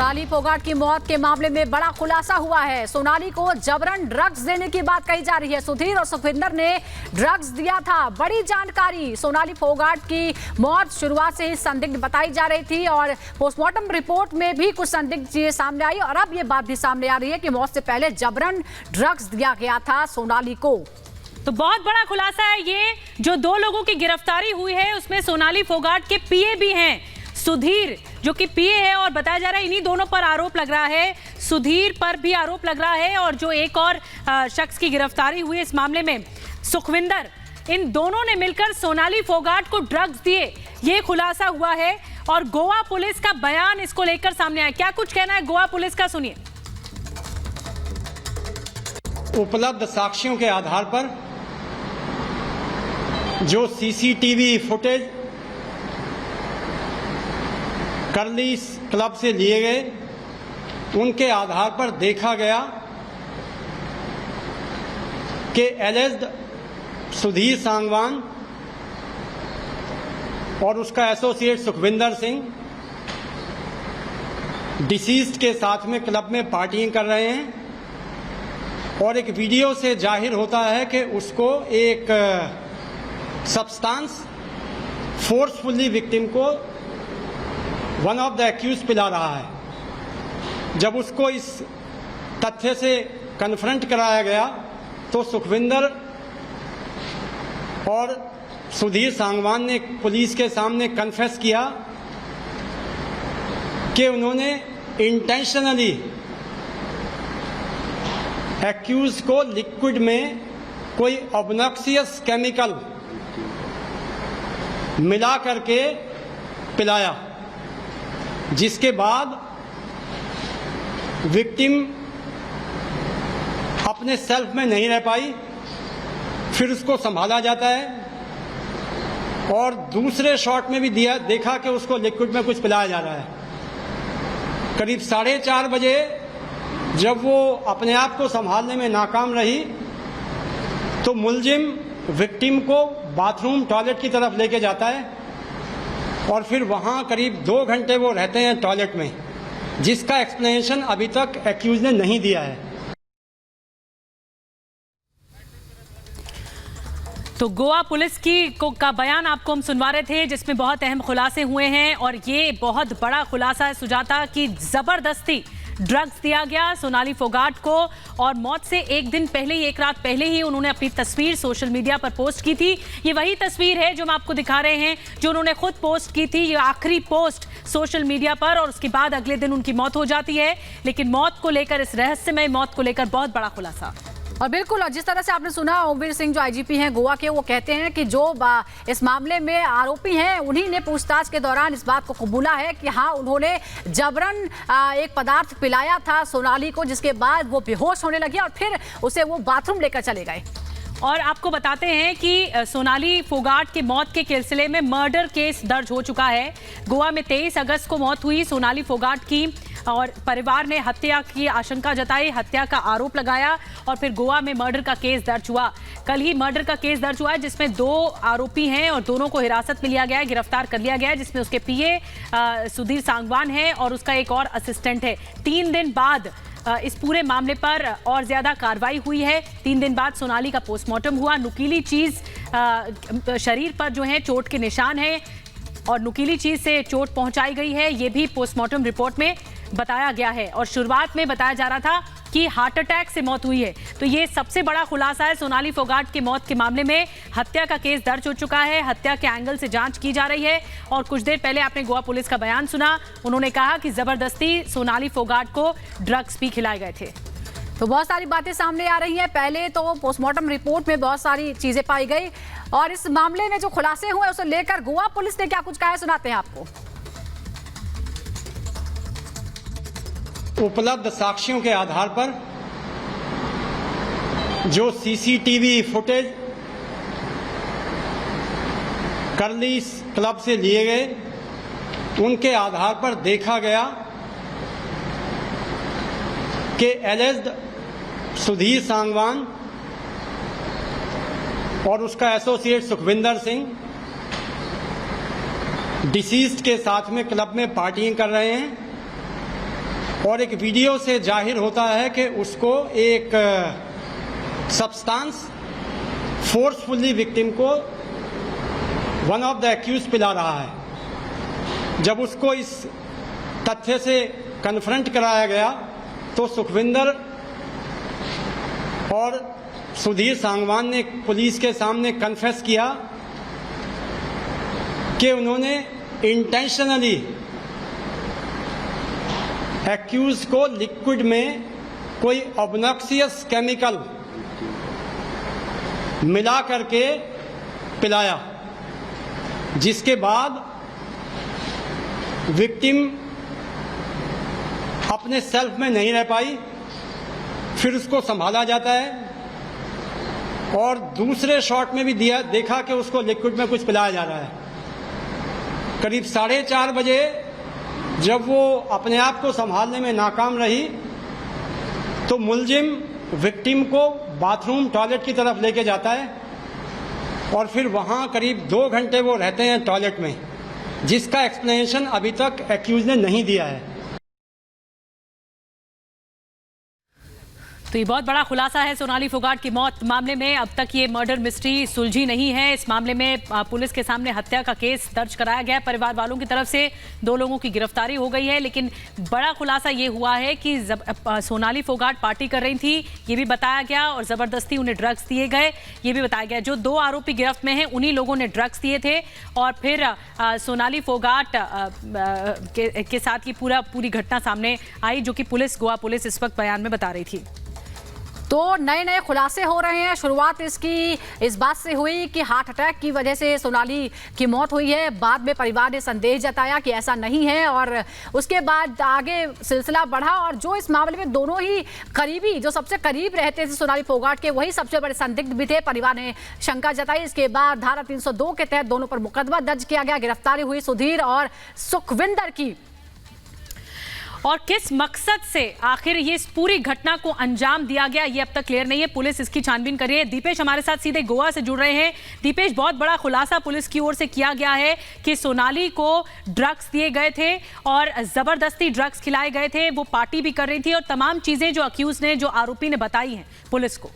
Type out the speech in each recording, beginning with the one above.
सोनाली फोगाट की मौत के मामले में बड़ा खुलासा हुआ है। सोनाली को जबरन ड्रग्स देने की बात कही जा रही है। सुधीर और सुखविंदर ने ड्रग्स दिया था। बड़ी जानकारी, सोनाली फोगाट की मौत शुरुआत से ही संदिग्ध बताई जा रही थी और पोस्टमार्टम रिपोर्ट में भी कुछ संदिग्ध चीजें सामने आई और अब ये बात भी सामने आ रही है कि मौत से पहले जबरन ड्रग्स दिया गया था सोनाली को। तो बहुत बड़ा खुलासा है ये। जो दो लोगों की गिरफ्तारी हुई है उसमें सोनाली फोगाट के पीए भी हैं। सुधीर जो कि पीए है और बताया जा रहा है इन्हीं दोनों पर आरोप लग रहा है। सुधीर पर भी आरोप लग रहा है और जो एक और शख्स की गिरफ्तारी हुई इस मामले में सुखविंदर, इन दोनों ने मिलकर सोनाली फोगाट को ड्रग्स दिए, ये खुलासा हुआ है। और गोवा पुलिस का बयान इसको लेकर सामने आया। क्या कुछ कहना है गोवा पुलिस का, सुनिए। उपलब्ध साक्ष्यों के आधार पर जो सीसीटीवी फुटेज करली क्लब से लिए गए उनके आधार पर देखा गया कि एलिज्ड सुधीर सांगवान और उसका एसोसिएट सुखविंदर सिंह डिसीज्ड के साथ में क्लब में पार्टियां कर रहे हैं और एक वीडियो से जाहिर होता है कि उसको एक सब्सटेंस फोर्सफुली विक्टिम को वन ऑफ द एक्यूज पिला रहा है। जब उसको इस तथ्य से कन्फ्रंट कराया गया तो सुखविंदर और सुधीर सांगवान ने पुलिस के सामने कन्फेस किया कि उन्होंने इंटेंशनली एक्यूज को लिक्विड में कोई ऑब्नॉक्सियस केमिकल मिला करके पिलाया, जिसके बाद विक्टिम अपने सेल्फ में नहीं रह पाई। फिर उसको संभाला जाता है और दूसरे शॉट में भी देखा कि उसको लिक्विड में कुछ पिलाया जा रहा है। करीब 4:30 बजे जब वो अपने आप को संभालने में नाकाम रही तो मुलजिम विक्टिम को बाथरूम टॉयलेट की तरफ लेके जाता है और फिर वहां करीब 2 घंटे वो रहते हैं टॉयलेट में, जिसका एक्सप्लेनेशन अभी तक एक्यूज ने नहीं दिया है। तो गोवा पुलिस का बयान आपको हम सुनवा रहे थे जिसमें बहुत अहम खुलासे हुए हैं और ये बहुत बड़ा खुलासा है सुजाता कि जबरदस्ती ड्रग्स दिया गया सोनाली फोगाट को और मौत से एक दिन पहले ही, एक रात पहले ही उन्होंने अपनी तस्वीर सोशल मीडिया पर पोस्ट की थी। ये वही तस्वीर है जो हम आपको दिखा रहे हैं जो उन्होंने खुद पोस्ट की थी, ये आखिरी पोस्ट सोशल मीडिया पर और उसके बाद अगले दिन उनकी मौत हो जाती है। लेकिन मौत को लेकर, इस रहस्यमय मौत को लेकर बहुत बड़ा खुलासा। और बिल्कुल, और जिस तरह से आपने सुना ओमवीर सिंह जो आईजीपी हैं गोवा के, वो कहते हैं कि जो इस मामले में आरोपी हैं उन्हीं ने पूछताछ के दौरान इस बात को कबूला है कि हाँ उन्होंने जबरन एक पदार्थ पिलाया था सोनाली को, जिसके बाद वो बेहोश होने लगी और फिर उसे वो बाथरूम लेकर चले गए। और आपको बताते हैं कि सोनाली फोगाट की मौत के सिलसिले में मर्डर केस दर्ज हो चुका है। गोवा में 23 अगस्त को मौत हुई सोनाली फोगाट की और परिवार ने हत्या की आशंका जताई, हत्या का आरोप लगाया और फिर गोवा में मर्डर का केस दर्ज हुआ। कल ही मर्डर का केस दर्ज हुआ है जिसमें 2 आरोपी हैं और दोनों को हिरासत में लिया गया है, गिरफ्तार कर लिया गया है, जिसमें उसके पीए सुधीर सांगवान है और उसका एक और असिस्टेंट है। 3 दिन बाद इस पूरे मामले पर और ज्यादा कार्रवाई हुई है। 3 दिन बाद सोनाली का पोस्टमार्टम हुआ। नुकीली चीज शरीर पर जो है चोट के निशान है और नुकीली चीज से चोट पहुंचाई गई है, ये भी पोस्टमार्टम रिपोर्ट में बताया गया है। और शुरुआत में बताया जा रहा था कि हार्ट अटैक से मौत हुई है। तो ये सबसे बड़ा खुलासा है सोनाली फोगाट की मौत के मामले में। हत्या का केस दर्ज हो चुका है, हत्या के एंगल से जांच की जा रही है और कुछ देर पहले आपने गोवा पुलिस का बयान सुना। उन्होंने कहा कि जबरदस्ती सोनाली फोगाट को ड्रग्स भी खिलाए गए थे। तो बहुत सारी बातें सामने आ रही हैं। पहले तो पोस्टमार्टम रिपोर्ट में बहुत सारी चीजें पाई गई और इस मामले में जो खुलासे हुए उसे लेकर गोवा पुलिस ने क्या कुछ कहा है, सुनाते हैं आपको। उपलब्ध साक्ष्यों के आधार पर जो सीसीटीवी फुटेज करली क्लब से लिए गए उनके आधार पर देखा गया कि एलिज्ड सुधीर सांगवान और उसका एसोसिएट सुखविंदर सिंह डिसीज्ड के साथ में क्लब में पार्टियां कर रहे हैं और एक वीडियो से जाहिर होता है कि उसको एक सब्सटेंस फोर्सफुली विक्टिम को वन ऑफ द एक्यूज पिला रहा है। जब उसको इस तथ्य से कन्फ्रंट कराया गया तो सुखविंदर और सुधीर सांगवान ने पुलिस के सामने कन्फेस किया कि उन्होंने इंटेंशनली एक्यूज को लिक्विड में कोई ऑब्नॉक्सियस केमिकल मिला करके पिलाया, जिसके बाद विक्टिम अपने सेल्फ में नहीं रह पाई। फिर उसको संभाला जाता है और दूसरे शॉट में भी देखा कि उसको लिक्विड में कुछ पिलाया जा रहा है। करीब 4:30 बजे जब वो अपने आप को संभालने में नाकाम रही तो मुलजिम विक्टिम को बाथरूम टॉयलेट की तरफ लेके जाता है और फिर वहाँ करीब 2 घंटे वो रहते हैं टॉयलेट में, जिसका एक्सप्लेनेशन अभी तक एक्यूज ने नहीं दिया है। तो ये बहुत बड़ा खुलासा है सोनाली फोगाट की मौत मामले में। अब तक ये मर्डर मिस्ट्री सुलझी नहीं है। इस मामले में पुलिस के सामने हत्या का केस दर्ज कराया गया है। परिवार वालों की तरफ से 2 लोगों की गिरफ्तारी हो गई है, लेकिन बड़ा खुलासा ये हुआ है कि सोनाली फोगाट पार्टी कर रही थी, ये भी बताया गया, और जबरदस्ती उन्हें ड्रग्स दिए गए, ये भी बताया गया। जो 2 आरोपी गिरफ्त में हैं उन्हीं लोगों ने ड्रग्स दिए थे और फिर सोनाली फोगाट के साथ की पूरी घटना सामने आई, जो कि गोवा पुलिस इस वक्त बयान में बता रही थी। तो नए खुलासे हो रहे हैं। शुरुआत इसकी इस बात से हुई कि हार्ट अटैक की वजह से सोनाली की मौत हुई है। बाद में परिवार ने संदेह जताया कि ऐसा नहीं है और उसके बाद आगे सिलसिला बढ़ा और जो इस मामले में दोनों ही करीबी, जो सबसे करीब रहते थे सोनाली फोगाट के, वही सबसे बड़े संदिग्ध भी थे। परिवार ने शंका जताई। इसके बाद धारा 302 के तहत दोनों पर मुकदमा दर्ज किया गया। गिरफ्तारी हुई सुधीर और सुखविंदर की। और किस मकसद से आखिर ये इस पूरी घटना को अंजाम दिया गया, ये अब तक क्लियर नहीं है। पुलिस इसकी छानबीन कर रही है। दीपेश हमारे साथ सीधे गोवा से जुड़ रहे हैं। दीपेश, बहुत बड़ा खुलासा पुलिस की ओर से किया गया है कि सोनाली को ड्रग्स दिए गए थे और जबरदस्ती ड्रग्स खिलाए गए थे। वो पार्टी भी कर रही थी और तमाम चीजें जो अक्यूज ने, जो आरोपी ने बताई हैं पुलिस को।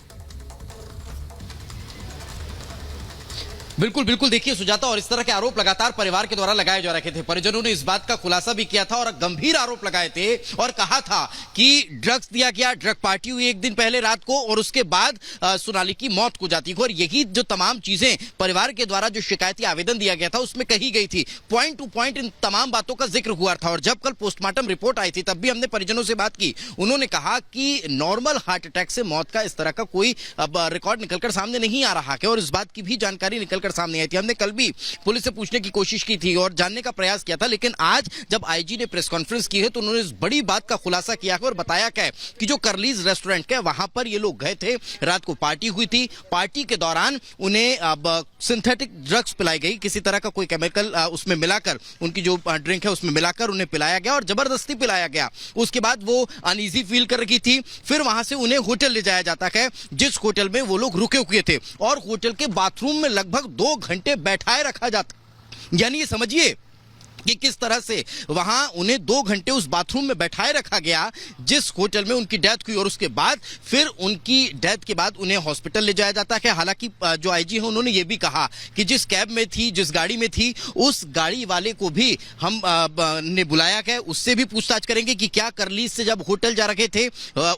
बिल्कुल बिल्कुल, देखिए सुजाता, और इस तरह के आरोप लगातार परिवार के द्वारा लगाए जा रखे थे। परिजनों ने इस बात का खुलासा भी किया था और गंभीर आरोप लगाए थे और कहा था कि ड्रग्स दिया गया, ड्रग पार्टी हुई एक दिन पहले रात को और उसके बाद सोनाली की मौत को जाती है। और यही जो तमाम चीजें परिवार के द्वारा जो शिकायती आवेदन दिया गया था उसमें कही गई थी। पॉइंट टू पॉइंट इन तमाम बातों का जिक्र हुआ था। और जब कल पोस्टमार्टम रिपोर्ट आई थी तब भी हमने परिजनों से बात की। उन्होंने कहा कि नॉर्मल हार्ट अटैक से मौत का इस तरह का कोई रिकॉर्ड निकलकर सामने नहीं आ रहा है और इस बात की भी जानकारी निकलकर सामने आई थी। हमने कल भी पुलिस से पूछने की कोशिश की थी और जानने का प्रयास किया था, लेकिन आज जब आईजी ने प्रेस कॉन्फ्रेंस की है तो उन्होंने इस बड़ी बात का खुलासा किया है और बताया क्या है कि जो कर्लीज रेस्टोरेंट है वहां पर ये लोग गए थे, रात को पार्टी हुई थी। पार्टी के दौरान उन्हें सिंथेटिक ड्रग्स पिलाई गई, किसी तरह का कोई केमिकल उसमें मिलाकर, उनकी जो ड्रिंक है उसमें मिलाकर उन्हें पिलाया गया और जबरदस्ती पिलाया गया। उसके बाद वो अनईजी फील कर रही थी। फिर वहां से उन्हें होटल ले जाया जाता है, जिस होटल में वो लोग रुके हुए थे और होटल के बाथरूम में लगभग 2 घंटे बैठाए रखा जाता। यानी ये समझिए कि किस तरह से वहां उन्हें 2 घंटे उस बाथरूम में बैठाए रखा गया जिस होटल में उनकी डेथ हुई। और उसके बाद फिर उनकी डेथ के बाद उन्हें हॉस्पिटल ले जाया जाता है। हालांकि जो आईजी है उन्होंने ये भी कहा कि जिस कैब में थी, जिस गाड़ी में थी, उस गाड़ी वाले को भी हम ने बुलाया गया, उससे भी पूछताछ करेंगे कि क्या करलीज से जब होटल जा रहे थे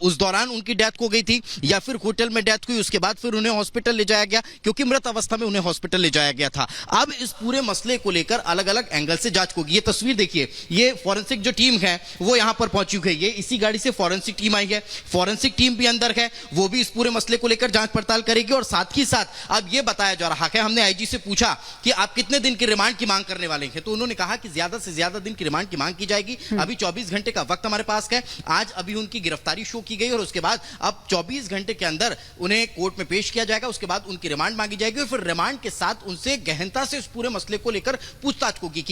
उस दौरान उनकी डेथ हो गई थी या फिर होटल में डेथ हुई उसके बाद फिर उन्हें हॉस्पिटल ले जाया गया, क्योंकि मृत अवस्था में उन्हें हॉस्पिटल ले जाया गया था। अब इस पूरे मसले को लेकर अलग अलग एंगल से जांच होगी। ये तस्वीर देखिए, ये फॉरेंसिक जो टीम है वो यहां पर पहुंची हुई है। ये इसी गाड़ी से फॉरेंसिक टीम आई है। फॉरेंसिक टीम भी अंदर है, वो भी इस पूरे मसले को लेकर जांच पड़ताल करेगी। और साथ ही साथ अब ये बताया जा रहा है, हमने आईजी से पूछा कि आप कितने दिन की रिमांड की मांग करने वाले हैं, तो उन्होंने कहा कि ज्यादा से ज्यादा दिन की रिमांड की मांग की जाएगी। अभी 24 घंटे का वक्त हमारे पास है। आज अभी उनकी गिरफ्तारी शो की गई और उसके बाद अब 24 घंटे के अंदर उन्हें कोर्ट में पेश किया जाएगा। उसके बाद उनकी रिमांड मांगी जाएगी और फिर रिमांड के साथ उनसे गहनता से इस पूरे मसले को लेकर पूछताछ होगी।